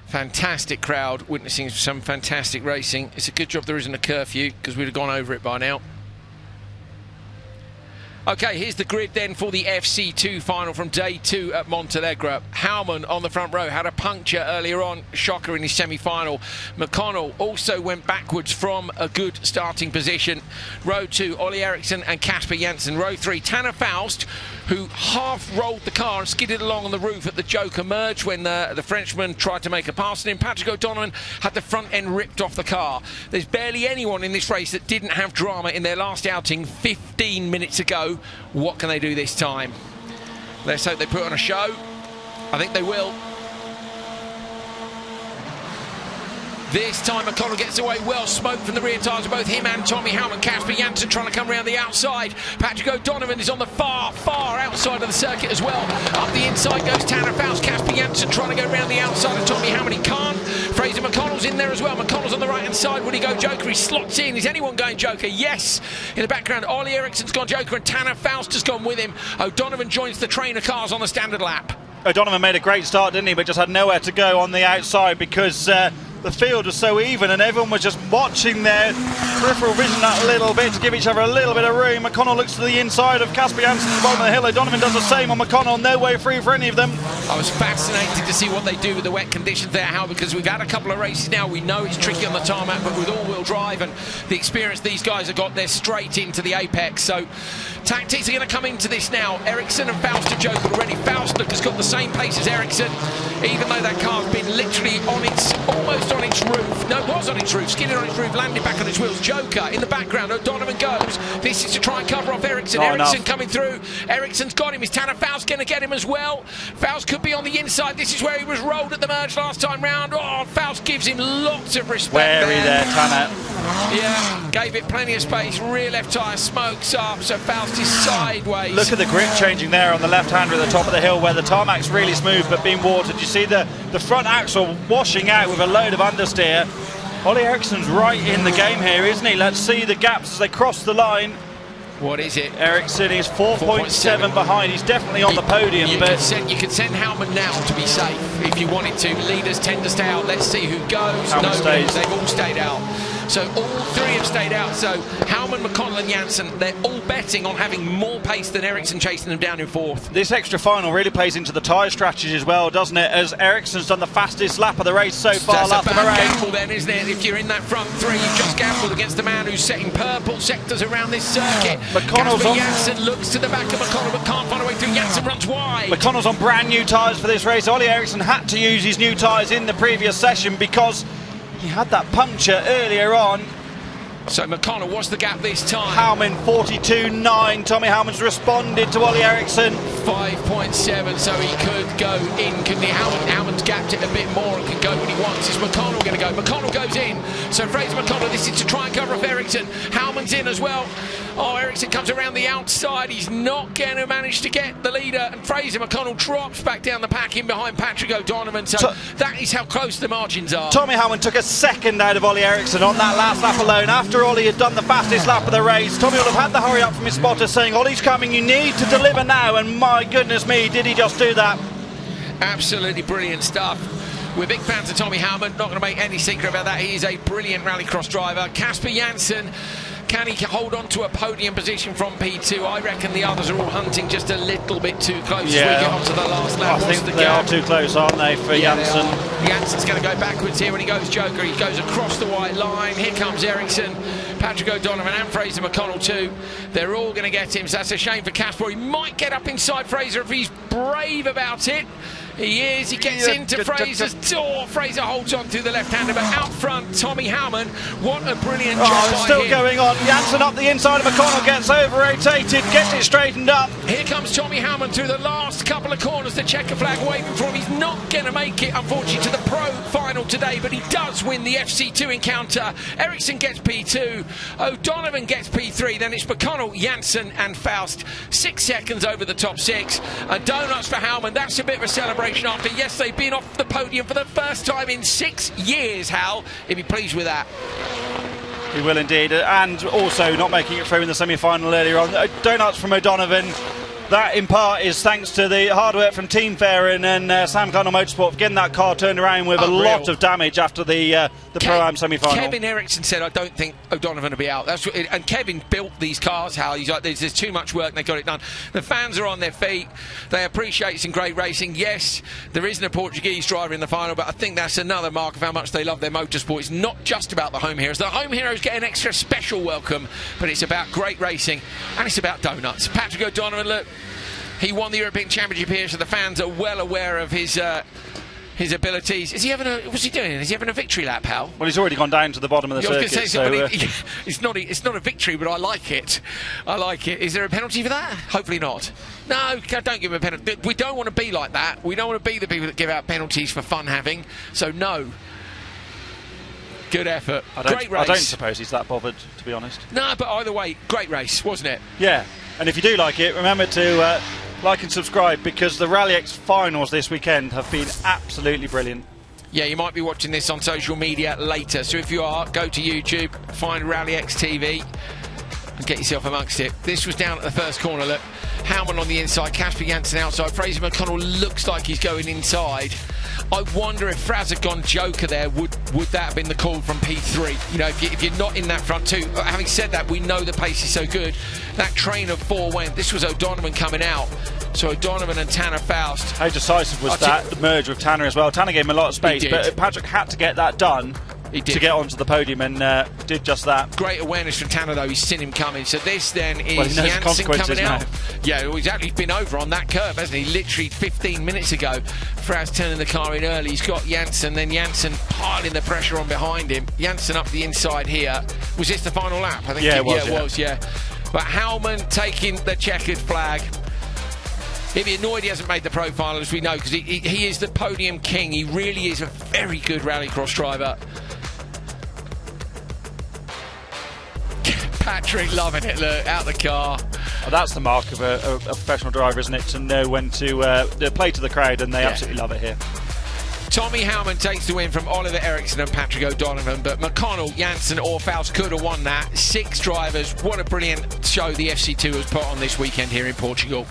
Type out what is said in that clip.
Fantastic crowd witnessing some fantastic racing. It's a good job there isn't a curfew, because we'd have gone over it by now. Okay, here's the grid then for the FC2 final from day 2 at Montalegre. Howman on the front row had a puncture earlier on, shocker in his semi-final. McConnell also went backwards from a good starting position. Row 2, Ollie Eriksson and Kasper Janssen. Row 3, Tanner Faust, who half rolled the car and skidded along on the roof at the Joker merge when the Frenchman tried to make a pass. And then Patrick O'Donovan had the front end ripped off the car. There's barely anyone in this race that didn't have drama in their last outing 15 minutes ago. What can they do this time? Let's hope they put on a show. I think they will. This time McConnell gets away well. Smoke from the rear tyres of both him and Tommy Howman. Kasper Janssen trying to come around the outside. Patrick O'Donovan is on the far outside of the circuit as well. Up the inside goes Tanner Faust. Kasper Janssen trying to go around the outside of Tommy Howman. He can't. Fraser McConnell's in there as well. McConnell's on the right hand side. Would he go Joker? He slots in. Is anyone going Joker? Yes. In the background, Ollie Eriksson's gone Joker and Tanner Faust has gone with him. O'Donovan joins the train of cars on the standard lap. O'Donovan made a great start, didn't he? But just had nowhere to go on the outside because the field was so even and everyone was just watching their peripheral vision that little bit to give each other a little bit of room. McConnell looks to the inside of Kasper Janssen at the bottom of the hill. O'Donovan does the same on McConnell. No way free for any of them. I was fascinated to see what they do with the wet conditions there, Hal, because we've had a couple of races now. We know it's tricky on the tarmac, but with all-wheel drive and the experience these guys have got, they're straight into the apex. So tactics are going to come into this now. Eriksson and Faust are joking already. Faust has got the same pace as Eriksson, even though that car's been literally on its, almost on its roof. No, it was on its roof, skidded on its roof, landed back on its wheels. Joker in the background, O'Donovan goes. This is to try and cover off Eriksson. Eriksson coming through. Eriksson's got him. Is Tanner Faust going to get him as well? Faust could be on the inside. This is where he was rolled at the merge last time round. Oh, Faust gives him lots of respect. Wary there, Tanner. Yeah, gave it plenty of space. Rear left tyre smokes up, so Faust is sideways. Look at the grip changing there on the left-hander at the top of the hill where the tarmac's really smooth but being watered. You see the front axle washing out with a load of understeer. Ollie Eriksson's right in the game here, isn't he? Let's see the gaps as they cross the line. What is it? Eriksson is 4.7 behind. He's definitely on the podium. You could send Howman now to be safe if you wanted to. Leaders tend to stay out. Let's see who goes. Howman stays. They've all stayed out. So all three have stayed out. So Howman, McConnell and Janssen, they're all betting on having more pace than Eriksson chasing them down in fourth. This extra final really plays into the tyre strategy as well, doesn't it? As Eriksson's done the fastest lap of the race so far. That's a bad gamble then, isn't it? If you're in that front three, you've just gambled against the man who's setting purple sectors around this circuit. McConnell's on. Janssen looks to the back of McConnell but can't find a way through. Janssen runs wide. McConnell's on brand new tyres for this race. Ollie Eriksson had to use his new tyres in the previous session because he had that puncture earlier on. So McConnell, what's the gap this time? Howman 42.9. Tommy Howman's responded to Ollie Eriksson. 5.7, so he could go in, couldn't he? Howman's gapped it a bit more and can go when he wants. Is McConnell going to go? McConnell goes in. So Fraser McConnell, this is to try and cover off Eriksson. Howman's in as well. Oh, Eriksson comes around the outside. He's not going to manage to get the leader. And Fraser McConnell drops back down the pack in behind Patrick O'Donovan. So that is how close the margins are. Tommy Howman took a second out of Ollie Eriksson on that last lap alone. After Ollie had done the fastest lap of the race, Tommy will have had the hurry up from his spotter saying, Ollie's coming, you need to deliver now. And my goodness me, did he just do that? Absolutely brilliant stuff. We're big fans of Tommy Howman, not going to make any secret about that. He is a brilliant rallycross driver. Kasper Janssen, can he hold on to a podium position from P2? I reckon the others are all hunting just a little bit too close as we get onto the last lap. I think they are too close, aren't they, for Janssen? Janssen's going to go backwards here when he goes Joker. He goes across the white line. Here comes Eriksson, Patrick O'Donovan and Fraser McConnell too. They're all going to get him, so that's a shame for Kasper. He might get up inside Fraser if he's brave about it. He is, he gets into Fraser's door. Fraser holds on to the left-hander, but out front, Tommy Howman, what a brilliant job by still him. Going on, Janssen up the inside of McConnell, gets over-rotated, gets it straightened up. Here comes Tommy Howman through the last couple of corners, the checker flag waving for him. He's not going to make it, unfortunately, to the pro final today, but he does win the FC2 encounter. Eriksson gets P2, O'Donovan gets P3, then it's McConnell, Janssen and Faust. 6 seconds over the top six, and donuts for Howman. That's a bit of a celebration after, yes, they've been off the podium for the first time in 6 years, Hal. He'll be pleased with that. He will indeed, and also not making it through in the semi-final earlier on. Donuts from O'Donovan. That in part is thanks to the hard work from Team Fair and Sam Connell Motorsport for getting that car turned around with a lot of damage after the Pro-Am semi-final. Kevin Eriksson said, I don't think O'Donovan will be out. And Kevin built these cars, Hal. He's like, there's too much work and they got it done. The fans are on their feet. They appreciate some great racing. Yes, there isn't a Portuguese driver in the final, but I think that's another mark of how much they love their motorsport. It's not just about the home heroes. The home heroes get an extra special welcome, but it's about great racing and it's about donuts. Patrick O'Donovan, look, he won the European Championship here, so the fans are well aware of his abilities. Is he having what's he doing? Is he having a victory lap, Hal? Well, he's already gone down to the bottom of the circuit. It's not a victory, but I like it. I like it. Is there a penalty for that? Hopefully not. No, don't give him a penalty. We don't want to be like that. We don't want to be the people that give out penalties for fun having. So no. Good effort. Great race. I don't suppose he's that bothered, to be honest. No, but either way, great race, wasn't it? Yeah. And if you do like it, remember to like and subscribe, because the RallyX finals this weekend have been absolutely brilliant. Yeah, you might be watching this on social media later, so if you are, go to YouTube, find RallyX TV and get yourself amongst it. This was down at the first corner, look. Howman on the inside, Casper Janssen outside, Fraser McConnell looks like he's going inside. I wonder if Fraz had gone Joker there, would that have been the call from P3? You know, if you're not in that front two. Having said that, we know the pace is so good. That train of four went. This was O'Donovan coming out. So O'Donovan and Tanner Faust. How decisive was that merge with Tanner as well? Tanner gave him a lot of space, but Patrick had to get that done. He did. To get onto the podium, and did just that. Great awareness from Tanner, though. He's seen him coming. So this then is Janssen coming out. Yeah, well, he's been over on that curve, hasn't he? Literally 15 minutes ago. Fraz turning the car in early. He's got Janssen, then Janssen piling the pressure on behind him. Janssen up the inside here. Was this the final lap? I think it was. But Howman taking the checkered flag. He'll be annoyed he hasn't made the pro final, as we know, because he is the podium king. He really is a very good rallycross driver. Patrick loving it, look, out the car. Well, that's the mark of a professional driver, isn't it? To know when to play to the crowd, and they absolutely love it here. Tommy Howman takes the win from Oliver Eriksson and Patrick O'Donovan, but McConnell, Janssen or Faust could have won that. 6 drivers. What a brilliant show the FC2 has put on this weekend here in Portugal.